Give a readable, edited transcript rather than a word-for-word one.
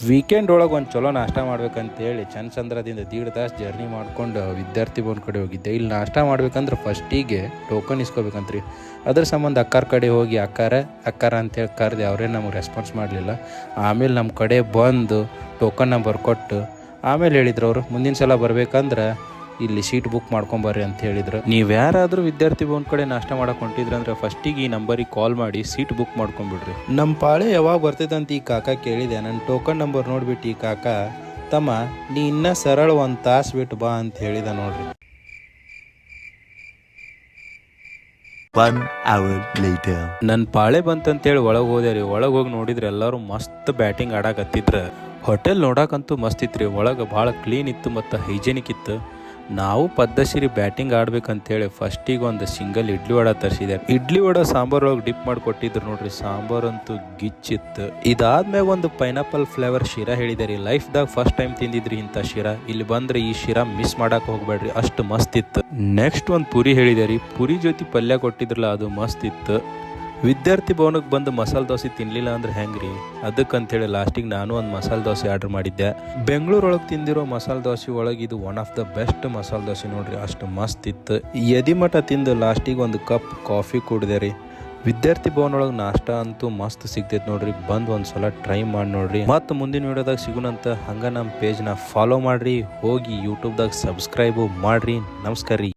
Weekend ಒಳಗೆ ಒಂದು ಚಲೋ ನಾಷ್ಟ ಮಾಡ್ಬೇಕಂತೇಳಿ ಚನ್ನಚಂದ್ರದಿಂದ 1.5 ತಾಸು ಜರ್ನಿ ಮಾಡ್ಕೊಂಡು ವಿದ್ಯಾರ್ಥಿ ಭವನ ಕಡೆ ಹೋಗಿದ್ದೆ. ಇಲ್ಲಿ ನಾಷ್ಟ ಮಾಡ್ಬೇಕಂದ್ರೆ ಫಸ್ಟಿಗೆ ಟೋಕನ್ ಇಸ್ಕೋಬೇಕಂತ್ರಿ. ಅದ್ರ ಸಂಬಂಧ ಅಕ್ಕಾರ ಕಡೆ ಹೋಗಿ ಅಕ್ಕಾರ ಅಂತೇಳಿ ಕರೆದು ಅವರೇ ನಮಗೆ ರೆಸ್ಪಾನ್ಸ್ ಮಾಡಲಿಲ್ಲ. ಆಮೇಲೆ ನಮ್ಮ ಕಡೆ ಬಂದು ಟೋಕನ್ ನಂಬರ್ ಕೊಟ್ಟು ಆಮೇಲೆ ಹೇಳಿದ್ರು ಅವರು ಮುಂದಿನ ಸಲ ಬರ್ಬೇಕಂದ್ರೆ ಇಲ್ಲಿ ಸೀಟ್ ಬುಕ್ ಮಾಡ್ಕೊಂಬರ್ರಿ ಅಂತ ಹೇಳಿದ್ರು. ನೀವು ಯಾರಾದರೂ ವಿದ್ಯಾರ್ಥಿ ಭವನ ಕಡೆ ನಾಷ್ಟ ಮಾಡಕ್ಕೆ ಹೊಂಟಿದ್ರೆ ಅಂದ್ರೆ ಫಸ್ಟಿಗೆ ಈ ನಂಬರಿಗೆ ಕಾಲ್ ಮಾಡಿ ಸೀಟ್ ಬುಕ್ ಮಾಡ್ಕೊಂಬಿಡ್ರಿ. ನಮ್ಮ ಪಾಳೆ ಯಾವಾಗ ಬರ್ತೈತಂತ ಈ ಕಾಕ ಕೇಳಿದೆ. ನನ್ನ ಟೋಕನ್ ನಂಬರ್ ನೋಡ್ಬಿಟ್ಟು ಈ ಕಾಕ, ತಮ್ಮ ನೀ ಇನ್ನೂ ಸರಳ 1 ತಾಸು ಬಿಟ್ಟು ಬಾ ಅಂತ ಹೇಳಿದ ನೋಡ್ರಿ. 1 hour later. ನನ್ನ ಪಾಳೆ ಬಂತಂತೇಳಿ ಒಳಗೆ ಹೋದೆ ರೀ. ಒಳಗೆ ಹೋಗಿ ನೋಡಿದ್ರೆ ಎಲ್ಲರೂ ಮಸ್ತ್ ಬ್ಯಾಟಿಂಗ್ ಆಡಕತ್ತಿದ್ರು. ಹೋಟೆಲ್ ನೋಡಕ್ಕಂತೂ ಮಸ್ತ್ ಇತ್ತು ರೀ. ಒಳಗೆ ಭಾಳ ಕ್ಲೀನ್ ಇತ್ತು ಮತ್ತು ಹೈಜೆನಿಕ್ ಇತ್ತು. ನಾವು ಪದ್ದಸಿರಿ ಬ್ಯಾಟಿಂಗ್ ಆಡ್ಬೇಕಂತೇಳಿ ಫಸ್ಟಿಗೆ ಒಂದು ಸಿಂಗಲ್ ಇಡ್ಲಿ ವಡ ತರಿಸಿದೆ. ಇಡ್ಲಿ ವಡ ಸಾಂಬಾರ್ ಒಳಗೆ ಡಿಪ್ ಮಾಡಿ ಕೊಟ್ಟಿದ್ರು ನೋಡ್ರಿ. ಸಾಂಬಾರಂತೂ ಗಿಚ್ಚಿತ್ತು. ಇದಾದ್ಮ್ಯಾಗ ಒಂದು ಪೈನಾಪಲ್ ಫ್ಲೇವರ್ ಶಿರಾ ಹೇಳಿದೆ ರೀ. ಲೈಫ್ದಾಗ ಫಸ್ಟ್ ಟೈಮ್ ತಿಂದಿದ್ರಿ ಇಂಥ ಶಿರಾ. ಇಲ್ಲಿ ಬಂದ್ರೆ ಈ ಶಿರಾ ಮಿಸ್ ಮಾಡಕ್ಕೆ ಹೋಗ್ಬೇಡ್ರಿ, ಅಷ್ಟು ಮಸ್ತ್ ಇತ್ತು. ನೆಕ್ಸ್ಟ್ ಒಂದು ಪುರಿ ಹೇಳಿದೆ ರೀ. ಪುರಿ ಜೊತೆ ಪಲ್ಯ ಕೊಟ್ಟಿದ್ರಲ್ಲ, ಅದು ಮಸ್ತ್ ಇತ್ತು. ವಿದ್ಯಾರ್ಥಿ ಭವನಕ್ಕೆ ಬಂದು ಮಸಾಲೆ ದೋಸೆ ತಿನ್ನಲಿಲ್ಲ ಅಂದ್ರೆ ಹೆಂಗ್ರಿ, ಅದಕ್ಕಂತೇಳಿ ಲಾಸ್ಟಿಗೆ ನಾನು ಒಂದು ಮಸಾಲೆ ದೋಸೆ ಆರ್ಡ್ರ್ ಮಾಡಿದ್ದೆ. ಬೆಂಗಳೂರೊಳಗೆ ತಿಂದಿರೋ ಮಸಾಲೆ ದೋಸೆ ಒಳಗೆ ಇದು one of the best masala dosa ನೋಡ್ರಿ. ಅಷ್ಟು ಮಸ್ತ್ ಇತ್ತು. ಎದಿಮಠ ತಿಂದು ಲಾಸ್ಟಿಗೆ ಒಂದು ಕಪ್ ಕಾಫಿ ಕುಡಿದೆ ರೀ. ವಿದ್ಯಾರ್ಥಿ ಭವನ ಒಳಗೆ ನಾಷ್ಟ ಅಂತೂ ಮಸ್ತ್ ಸಿಗ್ತೈತೆ ನೋಡ್ರಿ. ಬಂದು ಒಂದ್ಸಲ ಟ್ರೈ ಮಾಡಿ ನೋಡ್ರಿ. ಮತ್ತು ಮುಂದಿನ ವಿಡಿಯೋದಾಗ ಸಿಗೋಣಂತ. ಹಂಗೆ ನಮ್ಮ ಪೇಜ್ನ ಫಾಲೋ ಮಾಡ್ರಿ. ಹೋಗಿ ಯೂಟ್ಯೂಬ್ದಾಗ ಸಬ್ಸ್ಕ್ರೈಬು ಮಾಡ್ರಿ. ನಮಸ್ಕಾರ ರೀ.